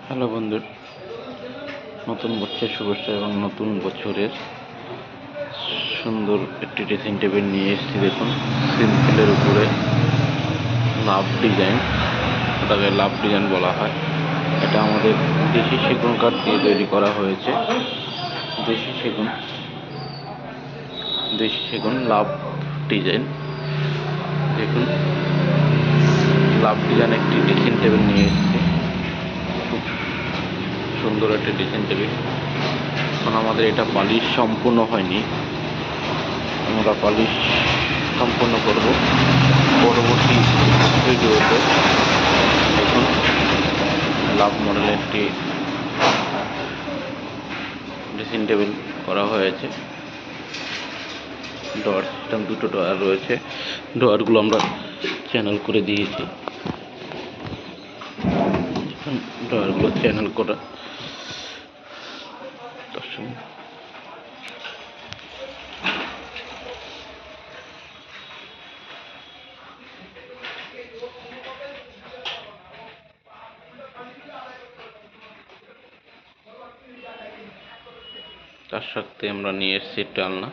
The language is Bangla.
হ্যালো বন্ধু, নতুন বছরের শুভেচ্ছা এবং নতুন বছরের সুন্দর একটি ড্রেসিং টেবিল নিয়ে এসেছি। দেখুন, সিম্পলের উপরে লাভ ডিজাইন, ওটাকে লাভ ডিজাইন বলা হয়। এটা আমাদের দেশি সেগুন কাঠ দিয়ে তৈরি করা হয়েছে। দেশি সেগুন লাভ ডিজাইন। দেখুন, লাভ ডিজাইন একটি ড্রেসিং টেবিল নিয়ে এসেছি। খুব সুন্দর একটি ড্রেসিং টেবিল। এখন আমাদের এটা পালিশ সম্পূর্ণ হয়নি, আমরা পালিশ সম্পূর্ণ করব পরবর্তী ভিডিওতে। দেখুন, লাভ মডেলের একটি ড্রেসিং টেবিল করা হয়েছে। ডোয়ার সিস্টেম, দুটো ডোয়ার রয়েছে। ডোয়ারগুলো আমরা চ্যানেল করে দিয়েছি। ডোয়ারগুলো চ্যানেল করা। তার সাথে আমরা নিয়ে এসেছি টালনা।